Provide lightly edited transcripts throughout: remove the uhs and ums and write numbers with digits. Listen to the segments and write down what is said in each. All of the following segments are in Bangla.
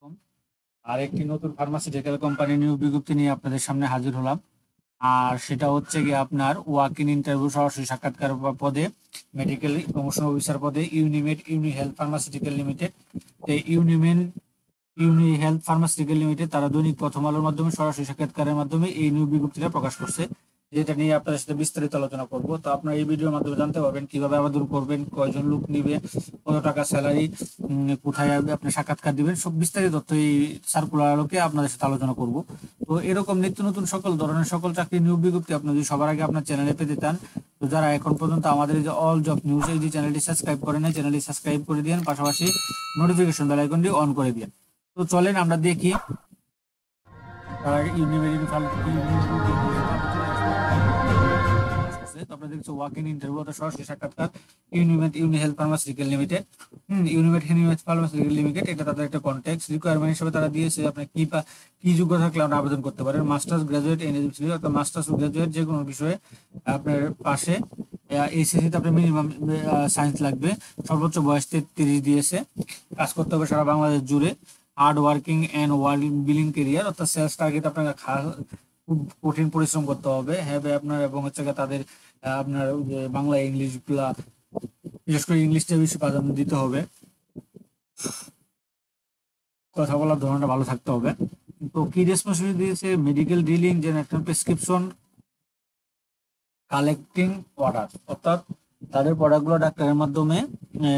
আলাইকুম। আরেকটি নতুন ফার্মাসিউটিক্যাল কোম্পানি নিয়োগ বিজ্ঞপ্তি নিয়ে আপনাদের সামনে হাজির হলাম। আর সেটা হচ্ছে গিয়ে আপনার ওয়াক ইন ইন্টারভিউ সরাসরি সাক্ষাৎকার পদে মেডিকেল প্রমোশন অফিসার পদে Unimed uni health pharmaceutical limited. ইউনি হেলথ ফার্মাসিউটিক্যাল লিমিটেড তারা দৈনিক প্রথম আলোর মাধ্যমে সরাসরি সাক্ষাৎকারের মাধ্যমে এই নিয়োগ বিজ্ঞপ্তিটা প্রকাশ করছে, যেটা নিয়ে আপনাদের সাথে বিস্তারিত আলোচনা করব। তো আপনারা এই ভিডিওর মাধ্যমে জানতে পারবেন কিভাবে আবেদন করবেন, কয়জন লোক নিবে, কত টাকা স্যালারি, কোথায় আপনি সাক্ষাৎকার দিবেন, সব বিস্তারিত তথ্য এই সার্কুলার আলোকে আপনাদের সাথে আলোচনা করব। তো এরকম নিত্য নতুন সকল ধরনের সকল চাকরি নিয়োগ বিজ্ঞপ্তি আপনি যদি সবার আগে আপনার চ্যানেলে পেতে চান, তো যারা এখন পর্যন্ত আমাদের এই যে অল জব নিউজ এই যে চ্যানেলটি সাবস্ক্রাইব করেন না, চ্যানেলটি সাবস্ক্রাইব করে দিন, পাশাপাশি নোটিফিকেশন বেল আইকনটি অন করে দিন। তো চলেন আমরা দেখি আপনারা দেখছো ওয়াক ইন ইন্টারভিউ সরাসরি সাক্ষাৎকার Unimed uni health pharmaceutical limited. Unimed health pharmaceutical limited এটা তাদের একটা কন্টেক্ট রিকোয়ারমেন্ট হিসেবে তারা দিয়েছে আপনি কি যোগ্যতা থাকলে আপনি আবেদন করতে পারেন। মাস্টার্স গ্রাজুয়েট ইন এডুকেশন অর্থাৎ মাস্টার্স গ্রাজুয়েট যে কোনো বিষয়ে আপনার পাশে এইচএসসিতে আপনার মিনিমাম সায়েন্স লাগবে। সর্বোচ্চ বয়স 33 দিয়েছে। কাজ করতে হবে সারা বাংলাদেশ জুড়ে। Hard working and billing career অর্থাৎ সেলস টার্গেট আপনাকে খুব কঠিন পরিশ্রম করতে হবে আপনার, এবং হচ্ছে তাদের আপনার যে বাংলা ইংলিশ গুলা বিশেষ করে ইংলিশটা বেশি প্রাধান্য দিতে হবে। কথা বলার ধরনটা ভালো থাকতে হবে। তো কি রেসপন্সিবিলিটি দিয়েছে, medical dealing general prescription collecting order, অর্থাৎ তাদের প্রোডাক্টগুলো ডাক্তারের মাধ্যমে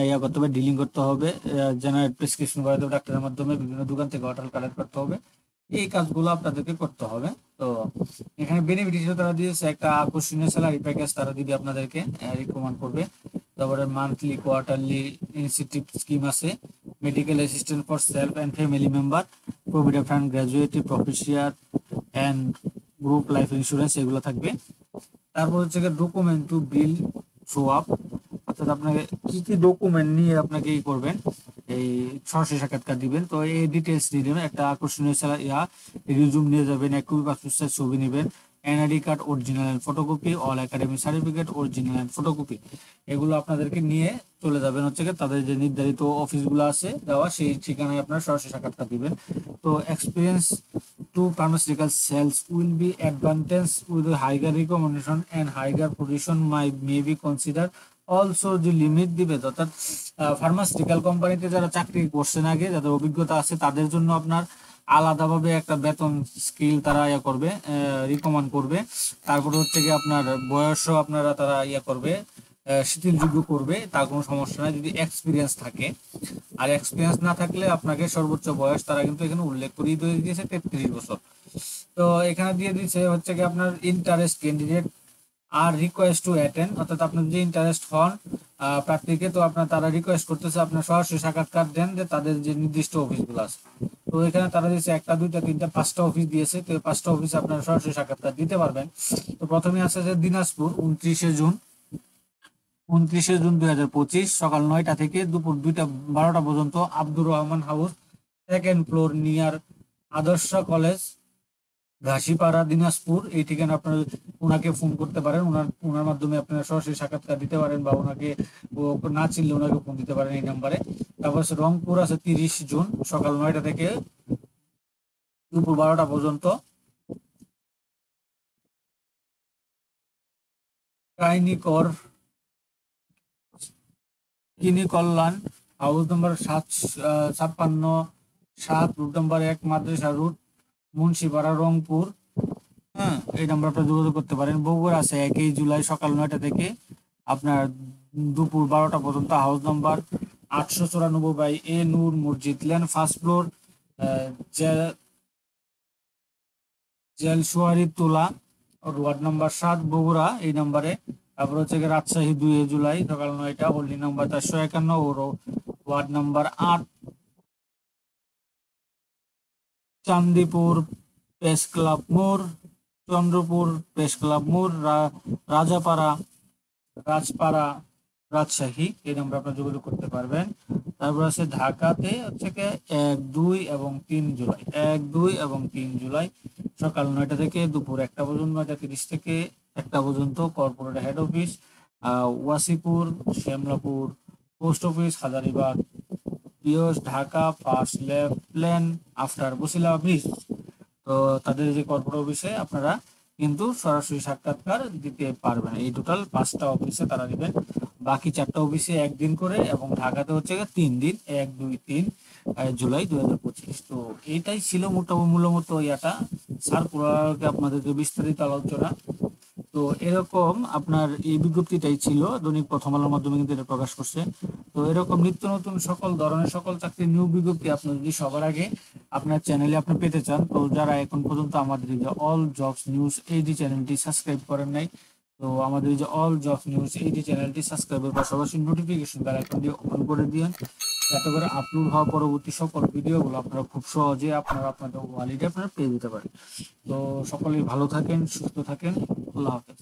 ইয়া করতে হবে, ডিলিং করতে হবে, জেনারেল প্রেসক্রিপশন করাতে হবে ডাক্তারের মাধ্যমে, বিভিন্ন দোকান থেকে অর্ডার কালেক্ট করতে হবে। এই কাজগুলো আপনাদেরকে করতে হবে। তো এখানে বেনিফিট হিসেবে তারা দিয়েছে একটা আকর্ষণীয় স্যালারি প্যাকেজ তারা দিবে আপনাদেরকে, রিকমেন্ড করবে। তারপরে মান্থলি কোয়ার্টারলি ইনসেন্টিভ স্কিম আছে, medical assistant for self and family member, provident fund, gratuity, professional and group life insurance এগুলো থাকবে। তারপর হচ্ছে document to be show up, অর্থাৎ আপনাকে কি কি ডকুমেন্ট নিয়ে আপনাকে এই করবেন, এই সরাসরি সাক্ষাৎকার দিবেন। তো এই ডিটেলস দিয়ে দেবেন, একটা আকর্ষণীয় রিজুম নিয়ে যাবেন, এক কপি পাসপোর্ট সাইজ ছবি নেবেন, NID card original and photocopy, all academic certificate original and photocopy, এগুলো আপনাদেরকে নিয়ে চলে যাবেন হচ্ছে তাদের যে নির্ধারিত অফিসগুলো আছে দেওয়া, সেই ঠিকানায় আপনারা সরাসরি সাক্ষাৎকার দিবেন। তো experience to pharmaceutical sales will be advantage with a higher recommendation and higher position may be considered also the limit দিবে। অর্থাৎ ফার্মাসিউটিক্যাল কোম্পানিতে যারা চাকরি করছেন আগে, যাদের অভিজ্ঞতা আছে, তাদের জন্য আপনার আলাদাভাবে একটা বেতন স্কেল তারা করবে, রিকমেন্ড করবে। তারপরে হচ্ছে আপনার বয়সও আপনারা তারা করবে, শিথিলযোগ্য করবে, তার কোনো সমস্যা নাই যদি এক্সপিরিয়েন্স থাকে। আর এক্সপিরিয়েন্স না থাকলে আপনাকে সর্বোচ্চ বয়স তারা কিন্তু এখানে উল্লেখ করেই দিয়েছে 33 বছর। তো এখানে দিয়ে দিচ্ছে হচ্ছে আপনার ইন্টারেস্ট ক্যান্ডিডেট আর রিকোয়েস্ট টু অ্যাটেন্ড, অর্থাৎ আপনার যে ইন্টারেস্ট হন প্রার্থীকে, তো আপনার তারা রিকোয়েস্ট করতেছে আপনার সরাসরি সাক্ষাৎকার দেন যে তাদের যে নির্দিষ্ট অফিসগুলো আছে। তো এখানে তারা দিয়েছে 1টা 2টা 3টা 5টা অফিস দিয়েছে। তো 5টা অফিসে আপনারা সরাসরি সাক্ষাৎকার দিতে পারবেন। তো প্রথমে আছে যে দিনাজপুর 29শে জুন 2025 সকাল 9টা থেকে দুপুর 12টা পর্যন্ত, Abdur Rahman house, 2nd floor, near আদর্শ কলেজ, ঘাসিপাড়া, দিনাজপুর। এই ঠিকানা আপনারা ওনাকে ফোন করতে পারেন, ওনার মাধ্যমে আপনারা সরাসরি সাক্ষাৎকার দিতে পারেন, বা ওনাকে না চিনলে ওনাকে ফোন দিতে পারেন এই নাম্বারে। তারপর রংপুর আছে 30 জুন সকাল 9টা থেকে দুপুর 12টা পর্যন্ত, কিনি কল্যাণ হাউস নম্বর 56 রুট নম্বর 1 মাদ্রাসা রুট, মুন্সিপাড়া, রংপুর। হ্যাঁ, এই নাম্বার আপনার যোগাযোগ করতে পারেন। বগুড়া আছে 1 জুলাই সকাল 9টা থেকে আপনার দুপুর 12টা পর্যন্ত, হাউস নাম্বার 894 বাই এ নূর মসজিদ লেন, 1st ফ্লোর, জেলসুয়ারি তোলা, ওয়ার্ড নাম্বার 7, বগুড়া এই নাম্বারে। তারপর হচ্ছে রাজশাহী 2 জুলাই সকাল 9টা, হোল্ডিং নাম্বার 451 ও ওয়ার্ড নাম্বার 8, চান্দিপুর প্রেস ক্লাব মোড়, চন্দ্রপুর প্রেস ক্লাব মোড়, রাজাপাড়া, রাজপাড়া, রাজশাহী এই নাম্বার আপনার যোগাযোগ করতে পারবেন। তারপর আছে ঢাকাতে হচ্ছে 1, 2 এবং 3 জুলাই, 1, 2 এবং 3 জুলাই সকাল 9টা থেকে দুপুর 1টা পর্যন্ত, 9টা 30 থেকে 1টা পর্যন্ত, corporate head office Washpur, Shyamlapur post office, Hazaribagh, পিওস Dhaka first left lane after Basila bridge. তো তাদের যে কর্পোরেট অফিসে আপনারা কিন্তু সরাসরি সাক্ষাৎকার দিতে পারবেন। এই টোটাল 5টা অফিসে তারা দিবেন, বাকি 4টা অফিসে একদিন করে, এবং ঢাকাতে হচ্ছে 3 দিন, 1, 2, 3 জুলাই 2025। তো এইটাই ছিল মোটামুটি মূলত ইয়াটা সার্কুলারকে আপনাদেরকে বিস্তারিত আলোচনা। তো এরকম আপনার এই বিজ্ঞপ্তিটাই ছিল, দৈনিক প্রথম আলোর মাধ্যমে কিন্তু এটা প্রকাশ করছে। তো এরকম নিত্য নতুন সকল ধরনের সকল চাকরির নিয়োগ বিজ্ঞপ্তি আপনি যদি সবার আগে আপনার চ্যানেলে আপনি পেতে চান, তো যারা এখন পর্যন্ত আমাদের এই যে অল জবস নিউজ এইডি চ্যানেলটি সাবস্ক্রাইব করেন নাই, তো আমাদের এই যে অল জবস নিউজ এইডি চ্যানেলটি সাবস্ক্রাইবের পাশাপাশি নোটিফিকেশন বেল আইকনটি অন করে দিন, যাতে করে আপলোড হওয়া পরবর্তী সকল ভিডিওগুলো আপনারা খুব সহজে আপনাদের ওয়ালেটে আপনারা পেয়ে যেতে পারেন। তো সকলেই ভালো থাকেন, সুস্থ থাকেন, আল্লাহ হাফেজ।